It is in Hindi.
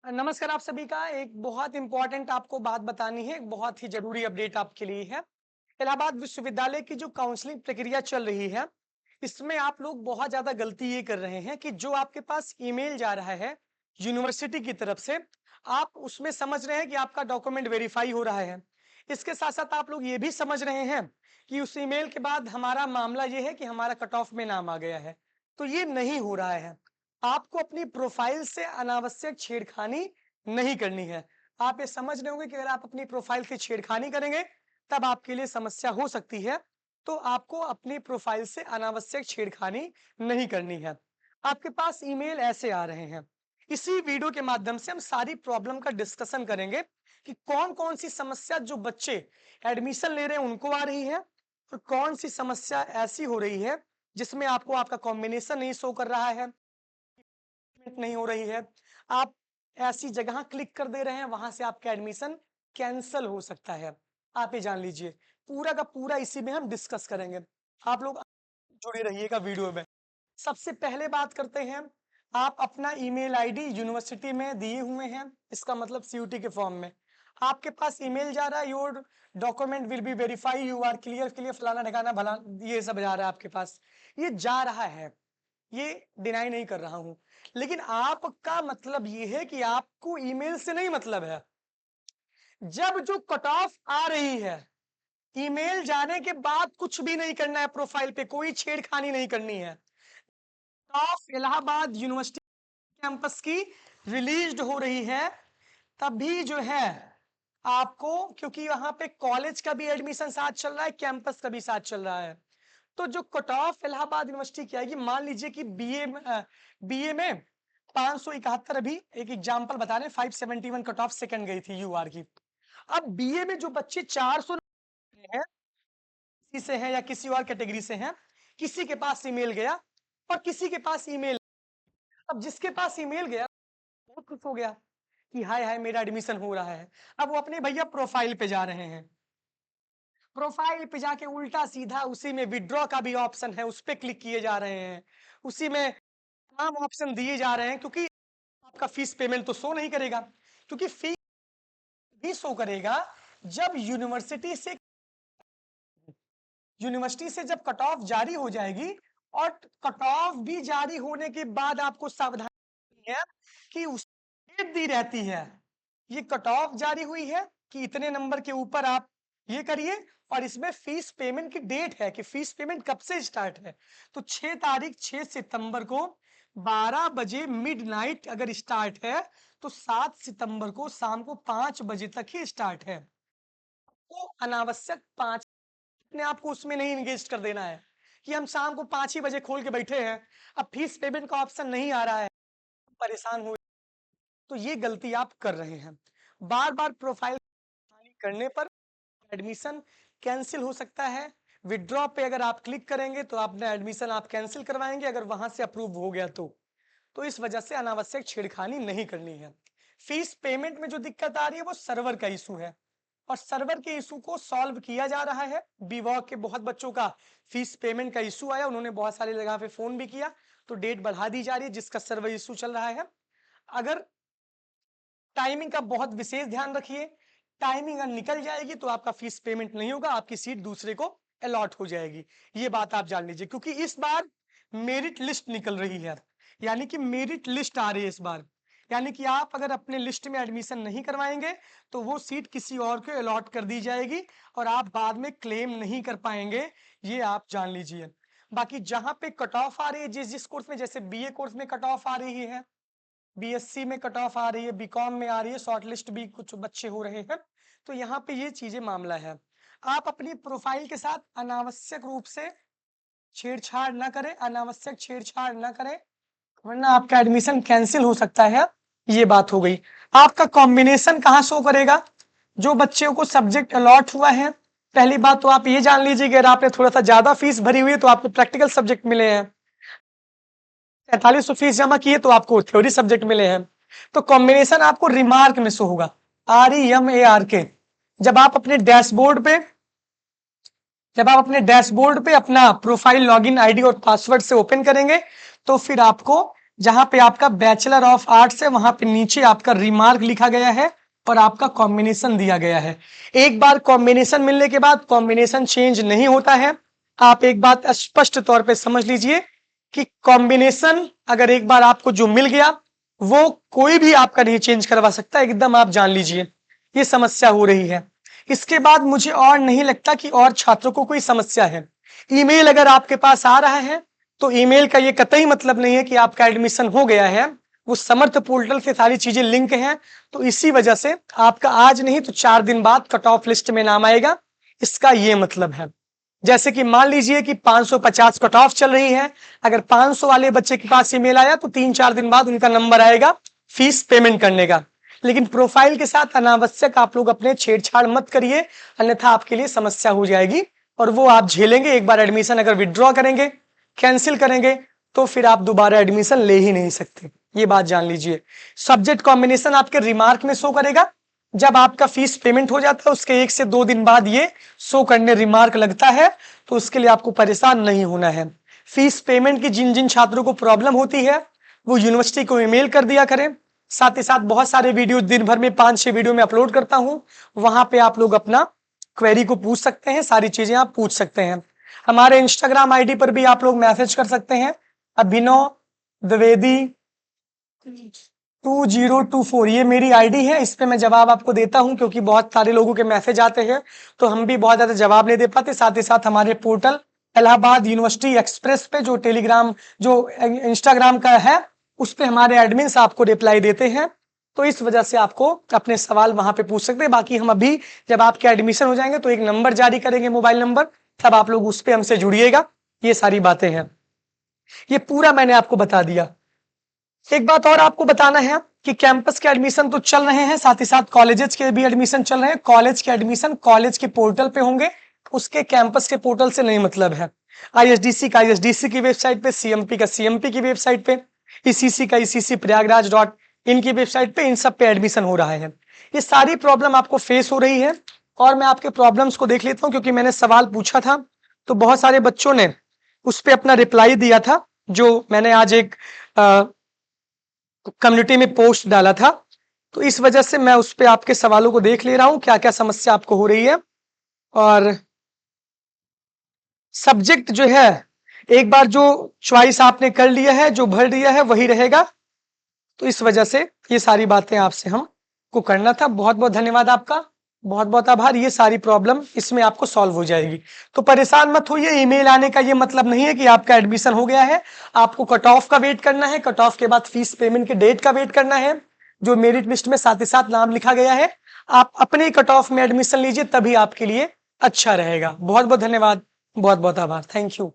नमस्कार आप सभी का। एक बहुत इंपॉर्टेंट आपको बात बतानी है, एक बहुत ही जरूरी अपडेट आपके लिए है। इलाहाबाद विश्वविद्यालय की जो काउंसलिंग प्रक्रिया चल रही है, इसमें आप लोग बहुत ज्यादा गलती ये कर रहे हैं कि जो आपके पास ईमेल जा रहा है यूनिवर्सिटी की तरफ से, आप उसमें समझ रहे हैं कि आपका डॉक्यूमेंट वेरीफाई हो रहा है। इसके साथ साथ आप लोग ये भी समझ रहे हैं कि उस ईमेल के बाद हमारा मामला ये है कि हमारा कट ऑफ में नाम आ गया है। तो ये नहीं हो रहा है। आपको अपनी प्रोफाइल से अनावश्यक छेड़खानी नहीं करनी है। आप ये समझ रहे होंगे कि अगर आप अपनी प्रोफाइल से छेड़खानी करेंगे तब आपके लिए समस्या हो सकती है। तो आपको अपनी प्रोफाइल से अनावश्यक छेड़खानी नहीं करनी है। आपके पास ईमेल ऐसे आ रहे हैं। इसी वीडियो के माध्यम से हम सारी प्रॉब्लम का डिस्कशन करेंगे कि कौन कौन सी समस्या जो बच्चे एडमिशन ले रहे हैं उनको आ रही है, और कौन सी समस्या ऐसी हो रही है जिसमें आपको आपका कॉम्बिनेशन नहीं शो कर रहा है, नहीं हो रही है। आप ऐसी जगह क्लिक कर दे रहे हैं, वहां से आपका एडमिशन कैंसल हो सकता है। आप ये जान लीजिए, पूरा का पूरा इसी में हम डिस्कस करेंगे। आप लोग जुड़े रहिएगा वीडियो में। सबसे पहले बात करते हैं, आप अपना ईमेल आईडी यूनिवर्सिटी में दिए हुए हैं, इसका मतलब सीयूटी के फॉर्म में आपके पास ईमेल जा रहा है, your document will be verify, you are clear clear फलाना ढकाना भला, ये सब जा रहा है आपके पास। ये जा रहा है, ये डिनाई नहीं कर रहा हूं, लेकिन आपका मतलब ये है कि आपको ईमेल से नहीं मतलब है। जब जो कट ऑफ आ रही है, ईमेल जाने के बाद कुछ भी नहीं करना है, प्रोफाइल पे कोई छेड़खानी नहीं करनी है। ऑफ इलाहाबाद यूनिवर्सिटी कैंपस की रिलीज्ड हो रही है, तभी जो है आपको, क्योंकि वहां पे कॉलेज का भी एडमिशन साथ चल रहा है, कैंपस का भी साथ चल रहा है। तो जो कट ऑफ इलाहाबाद यूनिवर्सिटी की आएगी, मान लीजिए कि बीए में 571, अभी एक एग्जांपल बता रहे हैं, 571 कट ऑफ सेकंड गई थी यूआर की। अब बीए में जो बच्चे 400 हैं, किसी से हैं या किसी और कैटेगरी से हैं, किसी के पास ईमेल गया और किसी के पास ईमेल, अब जिसके पास ईमेल गया बहुत खुश हो गया कि हाय हाय मेरा एडमिशन हो रहा है। अब वो अपने भैया प्रोफाइल पे जा रहे हैं, प्रोफाइल पे जाके उल्टा सीधा उसी में विड्रॉ का भी ऑप्शन है, उस पर क्लिक किए जा रहे हैं, उसी में तमाम ऑप्शन दिए जा रहे हैं, क्योंकि आपका फीस पेमेंट तो शो नहीं करेगा, क्योंकि फीस भी शो करेगा जब यूनिवर्सिटी से जब कट ऑफ जारी हो जाएगी। और कट ऑफ भी जारी होने के बाद आपको सावधानी है कि उस डेट दी रहती है, ये कट ऑफ जारी हुई है कि इतने नंबर के ऊपर आप ये करिए, और इसमें फीस पेमेंट की डेट है कि फीस पेमेंट कब से स्टार्ट है। तो 6 सितंबर को 12 बजे मिडनाइट अगर स्टार्ट है, तो 7 सितंबर को शाम को 5 बजे तक ही स्टार्ट है। तो अनावश्यक 5 अपने आप को उसमें नहीं इंगेज कर देना है कि हम शाम को 5 ही बजे खोल के बैठे हैं, अब फीस पेमेंट का ऑप्शन नहीं आ रहा है, परेशान हो। तो ये गलती आप कर रहे हैं। बार बार प्रोफाइल करने पर एडमिशन कैंसिल हो सकता है। विड्रॉ पे अगर आप क्लिक करेंगे तो अपना एडमिशन आप कैंसिल करवाएंगे, अगर वहां से अप्रूव हो गया तो इस वजह से अनावश्यक छेड़खानी नहीं करनी है। फीस पेमेंट में जो दिक्कत आ रही है वो सर्वर का इशू है, और सर्वर के इशू को सॉल्व किया जा रहा है। बीवॉक के बहुत बच्चों का फीस पेमेंट का इशू आया, उन्होंने बहुत सारी जगह पे फोन भी किया, तो डेट बढ़ा दी जा रही है जिसका सर्वर इशू चल रहा है। अगर टाइमिंग का बहुत विशेष ध्यान रखिए, टाइमिंग अगर निकल जाएगी तो आपका फीस पेमेंट नहीं होगा, आपकी सीट दूसरे को अलॉट हो जाएगी। ये बात आप जान लीजिए, क्योंकि इस बार मेरिट लिस्ट निकल रही है, यानी कि मेरिट लिस्ट आ रही है इस बार, यानी कि आप अगर अपने लिस्ट में एडमिशन नहीं करवाएंगे तो वो सीट किसी और को अलॉट कर दी जाएगी, और आप बाद में क्लेम नहीं कर पाएंगे, ये आप जान लीजिए। बाकी जहां पे कट ऑफ आ रही है, जिस जिस कोर्स में, जैसे बीए कोर्स में कट ऑफ आ रही है, बीएससी में कट ऑफ आ रही है, बीकॉम में आ रही है, शॉर्ट लिस्ट भी कुछ बच्चे हो रहे हैं, तो यहाँ पे ये चीजें मामला है। आप अपनी प्रोफाइल के साथ अनावश्यक रूप से छेड़छाड़ ना करें, अनावश्यक छेड़छाड़ ना करें, वरना आपका एडमिशन कैंसिल हो सकता है। ये बात हो गई। आपका कॉम्बिनेशन कहाँ शो करेगा, जो बच्चों को सब्जेक्ट अलॉट हुआ है, पहली बात तो आप ये जान लीजिए कि अगर आपने थोड़ा सा ज्यादा फीस भरी हुई है तो आपको प्रैक्टिकल सब्जेक्ट मिले हैं, 4300 फीस जमा किए तो आपको थ्योरी सब्जेक्ट मिले हैं। तो कॉम्बिनेशन आपको रिमार्क में शो होगा, REMARK। जब आप अपने डैशबोर्ड पे अपना प्रोफाइल लॉगिन आईडी और पासवर्ड से ओपन करेंगे तो फिर आपको जहां पे आपका बैचलर ऑफ आर्ट्स है वहां पे नीचे आपका रिमार्क लिखा गया है और आपका कॉम्बिनेशन दिया गया है। एक बार कॉम्बिनेशन मिलने के बाद कॉम्बिनेशन चेंज नहीं होता है। आप एक बात स्पष्ट तौर पे समझ लीजिए कि कॉम्बिनेशन अगर एक बार आपको जो मिल गया वो कोई भी आपका नहीं चेंज करवा सकता, एकदम आप जान लीजिए ये समस्या हो रही है। इसके बाद मुझे और नहीं लगता कि और छात्रों को कोई समस्या है। ईमेल अगर आपके पास आ रहा है तो ईमेल का ये कतई मतलब नहीं है कि आपका एडमिशन हो गया है। वो समर्थ पोर्टल से सारी चीजें लिंक हैं, तो इसी वजह से आपका आज नहीं तो 4 दिन बाद कट ऑफ लिस्ट में नाम आएगा। इसका ये मतलब है, जैसे कि मान लीजिए कि 550 कट ऑफ चल रही है, अगर 500 वाले बच्चे के पास ईमेल आया तो 3-4 दिन बाद उनका नंबर आएगा फीस पेमेंट करने का। लेकिन प्रोफाइल के साथ अनावश्यक आप लोग अपने छेड़छाड़ मत करिए, अन्यथा आपके लिए समस्या हो जाएगी और वो आप झेलेंगे। एक बार एडमिशन अगर विड्रॉ करेंगे, कैंसिल करेंगे, तो फिर आप दोबारा एडमिशन ले ही नहीं सकते, ये बात जान लीजिए। सब्जेक्ट कॉम्बिनेशन आपके रिमार्क में शो करेगा। जब आपका फीस पेमेंट हो जाता है उसके 1 से 2 दिन बाद ये शो करने रिमार्क लगता है, तो उसके लिए आपको परेशान नहीं होना है। फीस पेमेंट की जिन जिन छात्रों को प्रॉब्लम होती है वो यूनिवर्सिटी को ईमेल कर दिया करें। साथ ही साथ बहुत सारे वीडियो दिन भर में 5-6 वीडियो में अपलोड करता हूं, वहां पे आप लोग अपना क्वेरी को पूछ सकते हैं, सारी चीजें आप पूछ सकते हैं। हमारे इंस्टाग्राम आईडी पर भी आप लोग मैसेज कर सकते हैं, अभिनव द्विवेदी 2024 ये मेरी आईडी है। इस पे मैं जवाब आपको देता हूं क्योंकि बहुत सारे लोगों के मैसेज आते हैं तो हम भी बहुत ज्यादा जवाब नहीं दे पाते। साथ ही साथ हमारे पोर्टल इलाहाबाद यूनिवर्सिटी एक्सप्रेस पे जो टेलीग्राम जो इंस्टाग्राम का है उस पे हमारे एडमिन्स आपको रिप्लाई देते हैं, तो इस वजह से आपको अपने सवाल वहां पे पूछ सकते हैं। बाकी हम अभी जब आपके एडमिशन हो जाएंगे तो एक नंबर जारी करेंगे, मोबाइल नंबर, तब आप लोग उस पे हमसे जुड़िएगा। ये सारी बातें हैं, ये पूरा मैंने आपको बता दिया। एक बात और आपको बताना है कि कैंपस के एडमिशन तो चल रहे हैं, साथ ही साथ कॉलेजेस के भी एडमिशन चल रहे हैं। कॉलेज के एडमिशन कॉलेज के पोर्टल पे होंगे, उसके कैंपस के पोर्टल से नहीं मतलब है। आईएसडीसी का आईएसडीसी की वेबसाइट पे, सीएमपी का सीएमपी की वेबसाइट पे, ईसीसी का ईसीसी प्रयागराज.इन की वेबसाइट पे, इन सब पे एडमिशन हो रहा है। ये सारी प्रॉब्लम आपको फेस हो रही है और मैं आपके प्रॉब्लम्स को देख लेता हूँ क्योंकि मैंने सवाल पूछा था तो बहुत सारे बच्चों ने उस पर अपना रिप्लाई दिया था, जो मैंने आज एक कम्युनिटी में पोस्ट डाला था। तो इस वजह से मैं उस पर आपके सवालों को देख ले रहा हूं, क्या क्या समस्या आपको हो रही है। और सब्जेक्ट जो है एक बार जो चॉइस आपने कर लिया है, जो भर दिया है वही रहेगा, तो इस वजह से ये सारी बातें आपसे हमको करना था। बहुत बहुत धन्यवाद आपका, बहुत बहुत आभार। ये सारी प्रॉब्लम इसमें आपको सॉल्व हो जाएगी, तो परेशान मत होइए। ईमेल आने का ये मतलब नहीं है कि आपका एडमिशन हो गया है। आपको कट ऑफ का वेट करना है, कट ऑफ के बाद फीस पेमेंट के डेट का वेट करना है, जो मेरिट लिस्ट में साथ ही साथ नाम लिखा गया है। आप अपने कट ऑफ में एडमिशन लीजिए, तभी आपके लिए अच्छा रहेगा। बहुत बहुत धन्यवाद, बहुत बहुत आभार, थैंक यू।